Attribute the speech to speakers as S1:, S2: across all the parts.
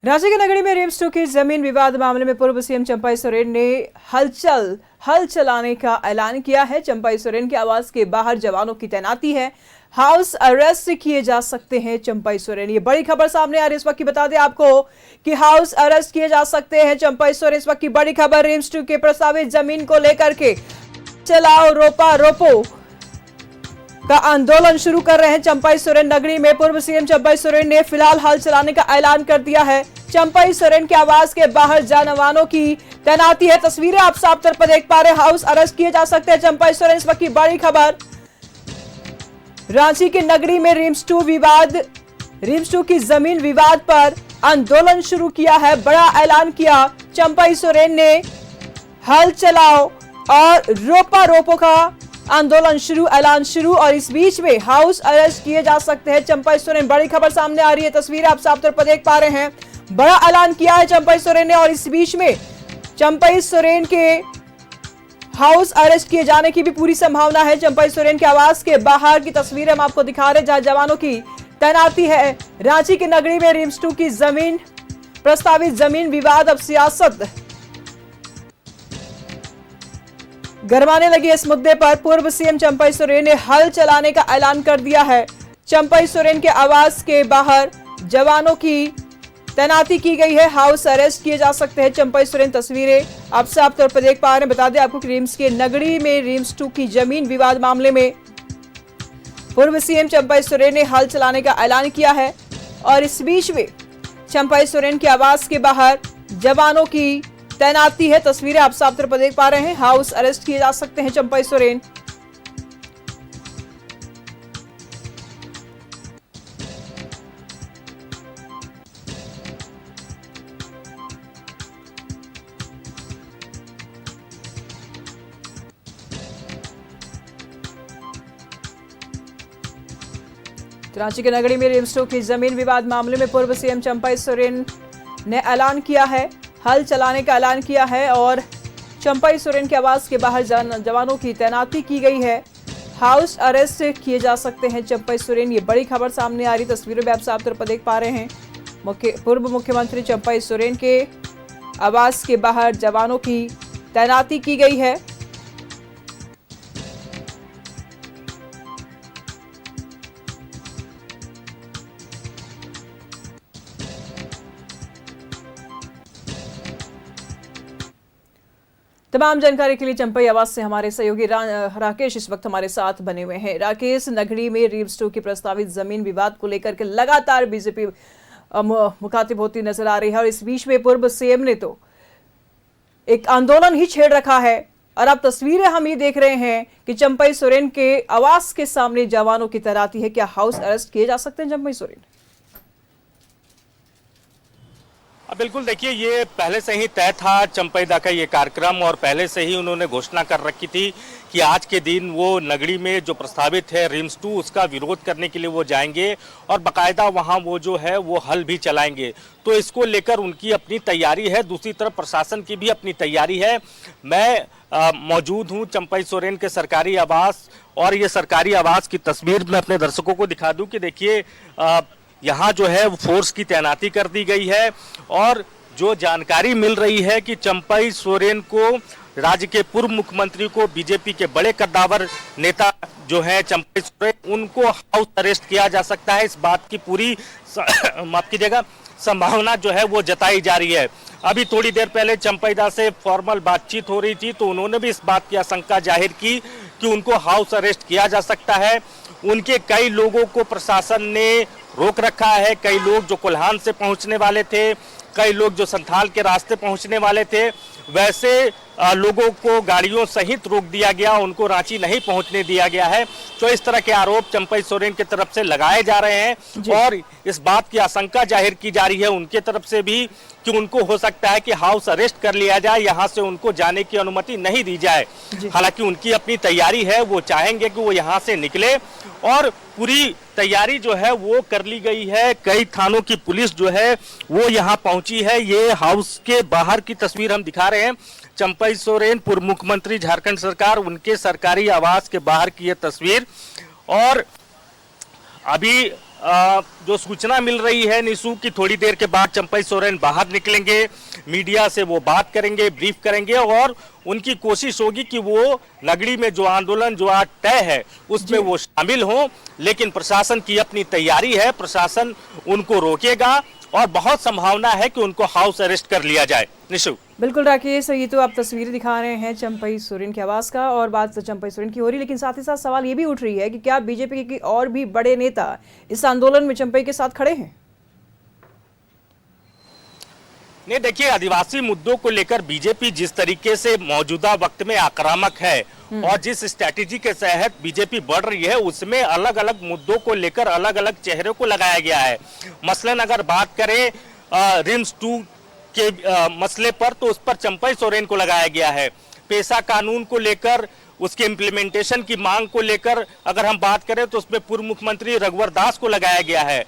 S1: रांची के नगरी में रिम्स 2 की जमीन विवाद मामले में पूर्व सीएम चंपई सोरेन ने हल चलाने का ऐलान किया है। चंपई सोरेन के आवास के बाहर जवानों की तैनाती है। हाउस अरेस्ट किए जा सकते हैं चंपई सोरेन। ये बड़ी खबर सामने आ रही है इस वक्त की। बता दें आपको कि हाउस अरेस्ट किए जा सकते हैं चंपई सोरेन। इस वक्त की बड़ी खबर रिम्स 2 के प्रस्तावित जमीन को लेकर के चलाओ रोपा रोपो का आंदोलन शुरू कर रहे हैं चंपई सोरेन। नगरी में पूर्व सीएम चंपई सोरेन ने फिलहाल हल चलाने का ऐलान कर दिया है। चंपई सोरेन के आवास के बाहर जवानों की तैनाती है। तस्वीरें आप साफ तौर पर देख पा रहे हैं। हाउस अरेस्ट किए जा सकते हैं चंपई सोरेन। इस वक्त की बड़ी खबर रांची के नगरी में रिम्स 2 की जमीन विवाद पर आंदोलन शुरू किया है। बड़ा ऐलान किया चंपई सोरेन ने, हल चलाओ और रोपा रोपो का आंदोलन शुरू, ऐलान शुरू। और इस बीच में हाउस अरेस्ट किए जा सकते हैं चंपई सोरेन। बड़ी खबर सामने आ रही है। तस्वीरें आप साफ तौर पर देख पा रहे हैं। बड़ा ऐलान किया है चंपई सोरेन ने और इस बीच में चंपई सोरेन के हाउस अरेस्ट किए जाने की भी पूरी संभावना है। चंपई सोरेन के आवास के बाहर की तस्वीरें हम आपको दिखा रहे हैं जहां जवानों की तैनाती है। रांची के नगरी में रिम्स 2 की प्रस्तावित जमीन विवाद अब सियासत गरमाने लगी। इस मुद्दे पर पूर्व सीएम चंपई सोरेन ने हल चलाने का ऐलान कर दिया है। चंपई सोरेन के आवास के बाहर जवानों की तैनाती की गई है। हाउस अरेस्ट किए जा सकते हैं चंपई सोरेन। तस्वीरें आप साफ तौर पर देख पा रहे हैं। बता दें आपको कि रिम्स के नगरी में रिम्स 2 की जमीन विवाद मामले में पूर्व सीएम चंपई सोरेन ने हल चलाने का ऐलान किया है और इस बीच में चंपई सोरेन के आवास के बाहर जवानों की तैनाती है। तस्वीरें आप साफ तौर पर देख पा रहे हैं। हाउस अरेस्ट किए जा सकते हैं चंपई सोरेन। रांची के नगरी में रिम्स 2 की जमीन विवाद मामले में पूर्व सीएम चंपई सोरेन ने ऐलान किया है, हल चलाने का ऐलान किया है और चंपई सोरेन के आवास के बाहर जवानों की तैनाती की गई है। हाउस अरेस्ट किए जा सकते हैं चंपई सोरेन। ये बड़ी खबर सामने आ रही। तस्वीरों में आप साफ तौर पर देख पा रहे हैं। पूर्व मुख्यमंत्री चंपई सोरेन के आवास के बाहर जवानों की तैनाती की गई है। तमाम जानकारी के लिए चंपई आवास से हमारे सहयोगी राकेश इस वक्त हमारे साथ बने हुए हैं। राकेश, नगरी में रिम्स 2 की प्रस्तावित जमीन विवाद को लेकर के लगातार बीजेपी मुखातिब होती नजर आ रही है और इस बीच में पूर्व सीएम ने तो एक आंदोलन ही छेड़ रखा है और अब तस्वीरें हम ये देख रहे हैं कि चंपई सोरेन के आवास के सामने जवानों की तैनाती है। क्या हाउस अरेस्ट किए जा सकते हैं चंपई सोरेन?
S2: बिल्कुल, देखिए ये पहले से ही तय था चंपई दा का ये कार्यक्रम और पहले से ही उन्होंने घोषणा कर रखी थी कि आज के दिन वो नगरी में जो प्रस्तावित है रिम्स 2 उसका विरोध करने के लिए वो जाएंगे और बाकायदा वहाँ वो जो है वो हल भी चलाएंगे। तो इसको लेकर उनकी अपनी तैयारी है। दूसरी तरफ प्रशासन की भी अपनी तैयारी है। मैं मौजूद हूँ चंपई सोरेन के सरकारी आवास और ये सरकारी आवास की तस्वीर मैं अपने दर्शकों को दिखा दूँ कि देखिए यहाँ जो है फोर्स की तैनाती कर दी गई है और जो जानकारी मिल रही है कि चंपई सोरेन को, राज्य के पूर्व मुख्यमंत्री को, बीजेपी के बड़े कद्दावर नेता जो है चंपई सोरेन, उनको हाउस अरेस्ट किया जा सकता है। इस बात की पूरी माफ कीजिएगा संभावना जो है वो जताई जा रही है। अभी थोड़ी देर पहले चंपई दा से फॉर्मल बातचीत हो रही थी तो उन्होंने भी इस बात की आशंका जाहिर की कि उनको हाउस अरेस्ट किया जा सकता है। उनके कई लोगों को प्रशासन ने रोक रखा है। कई लोग जो कोल्हान से पहुंचने वाले थे, कई लोग जो संथाल के रास्ते पहुंचने वाले थे, वैसे लोगों को गाड़ियों सहित रोक दिया गया, उनको रांची नहीं पहुंचने दिया गया है। तो इस तरह के आरोप चंपई सोरेन की तरफ से लगाए जा रहे हैं और इस बात की आशंका जाहिर की जा रही है उनके तरफ से भी कि उनको हो सकता है कि हाउस अरेस्ट कर लिया जाए, यहाँ से उनको जाने की अनुमति नहीं दी जाए। हालांकि उनकी अपनी तैयारी है, वो चाहेंगे कि वो यहाँ से निकले और पूरी तैयारी जो है वो कर ली गई है। कई थानों की पुलिस जो है वो यहाँ पहुंची है। ये हाउस के बाहर की तस्वीर हम दिखा रहे हैं। चंपई सोरेन पूर्व मुख्यमंत्री झारखंड सरकार, उनके सरकारी आवास के बाहर की ये तस्वीर और अभी जो सूचना मिल रही है निशु की थोड़ी देर के बाद चंपई सोरेन बाहर निकलेंगे, मीडिया से वो बात करेंगे, ब्रीफ करेंगे और उनकी कोशिश होगी कि वो नगरी में जो आंदोलन जो आज तय है उसमें वो शामिल हों। लेकिन प्रशासन की अपनी तैयारी है, प्रशासन उनको रोकेगा और बहुत संभावना है कि उनको हाउस अरेस्ट कर लिया जाए। निशु,
S1: बिल्कुल राकेश, ये तो आप तस्वीरें दिखा रहे हैं चंपई सोरेन के आवास का और बात तो चंपई सोरेन की हो रही, लेकिन साथ ही साथ सवाल ये भी उठ रही है कि क्या बीजेपी के और भी बड़े नेता इस आंदोलन में चंपई के साथ खड़े हैं?
S2: नहीं, देखिए, आदिवासी मुद्दों को लेकर बीजेपी जिस तरीके से मौजूदा वक्त में आक्रामक है और जिस स्ट्रैटेजी के तहत बीजेपी बढ़ रही है उसमें अलग अलग मुद्दों को लेकर अलग अलग चेहरे को लगाया गया है। मसलन अगर बात करें रिम्स 2 के मसले पर तो उस पर चंपई सोरेन को लगाया गया है। पेशा कानून को लेकर उसके इम्प्लीमेंटेशन की मांग को लेकर अगर हम बात करें तो उसमें पूर्व मुख्यमंत्री रघुवर दास को लगाया गया है।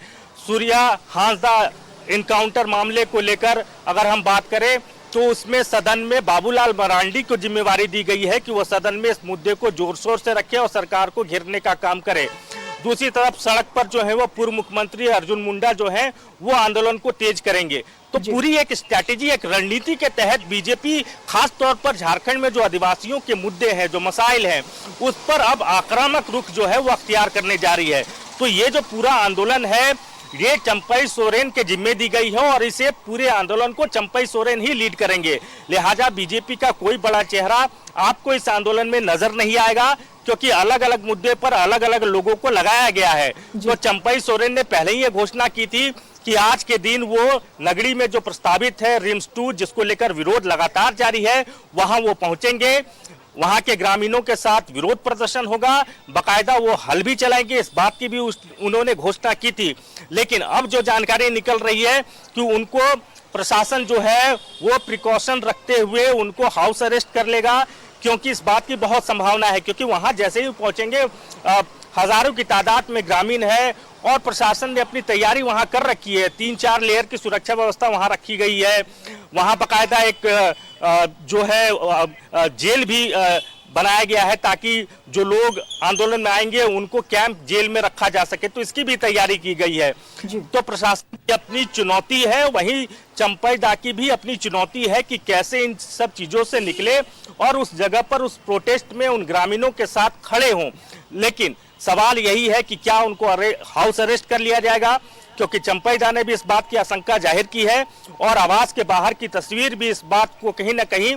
S2: सूर्या हांसदा इनकाउंटर मामले को लेकर अगर हम बात करें तो उसमें सदन में बाबूलाल मरांडी को जिम्मेवारी दी गई है कि वो सदन में इस मुद्दे को जोर शोर से रखे और सरकार को घेरने का काम करे। दूसरी तरफ सड़क पर जो है वो पूर्व मुख्यमंत्री अर्जुन मुंडा जो है वो आंदोलन को तेज करेंगे। तो पूरी एक स्ट्रैटेजी, एक रणनीति के तहत बीजेपी खास तौर पर झारखंड में जो आदिवासियों के मुद्दे हैं, जो मसाइल हैं, उस पर अब आक्रामक रुख जो है वो अख्तियार करने जा रही है। तो ये जो पूरा आंदोलन है ये चंपई सोरेन के जिम्मे दी गई है और इसे पूरे आंदोलन को चंपई सोरेन ही लीड करेंगे। लिहाजा बीजेपी का कोई बड़ा चेहरा आपको इस आंदोलन में नजर नहीं आएगा क्योंकि अलग अलग मुद्दे पर अलग अलग लोगों को लगाया गया है। तो चंपई सोरेन ने पहले ही ये घोषणा की थी कि आज के दिन वो नगरी में जो प्रस्तावित है रिम्स 2 जिसको लेकर विरोध लगातार जारी है वहां वो पहुंचेंगे, वहां के ग्रामीणों के साथ विरोध प्रदर्शन होगा, बकायदा वो हल भी चलाएंगे, इस बात की भी उन्होंने घोषणा की थी। लेकिन अब जो जानकारी निकल रही है कि उनको प्रशासन जो है वो प्रिकॉशन रखते हुए उनको हाउस अरेस्ट कर लेगा क्योंकि इस बात की बहुत संभावना है क्योंकि वहां जैसे ही पहुंचेंगे हजारों की तादाद में ग्रामीण है और प्रशासन ने अपनी तैयारी वहां कर रखी है। 3-4 लेयर की सुरक्षा व्यवस्था वहां रखी गई है। वहां बकायदा एक जो है जेल भी बनाया गया है ताकि जो लोग आंदोलन में आएंगे उनको कैंप जेल में रखा जा सके, तो इसकी भी तैयारी की गई है। तो प्रशासन की अपनी चुनौती है, वहीं चंपई दा की भी अपनी चुनौती है कि कैसे इन सब चीजों से निकले और उस जगह पर उस प्रोटेस्ट में उन ग्रामीणों के साथ खड़े हों। लेकिन सवाल यही है कि क्या उनको हाउस अरेस्ट कर लिया जाएगा क्योंकि चंपई दा ने भी इस बात की आशंका जाहिर की है और आवास के बाहर की तस्वीर भी इस बात को कहीं ना कहीं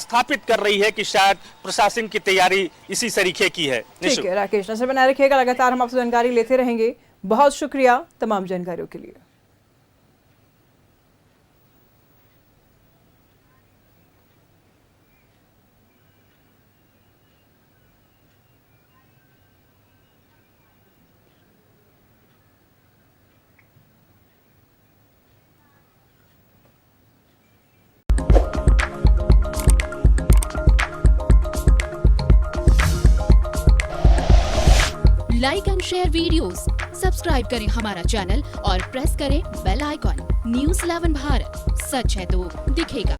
S2: स्थापित कर रही है कि शायद प्रशासन की तैयारी इसी तरीके की है।
S1: ठीक है राकेश, नजर बनाए रखिएगा, लगातार हम आपसे जानकारी लेते रहेंगे। बहुत शुक्रिया तमाम जानकारियों के लिए।
S3: Like and share videos, subscribe करें हमारा चैनल और प्रेस करें बेल आइकॉन। न्यूज़ 11 भारत, सच है तो दिखेगा।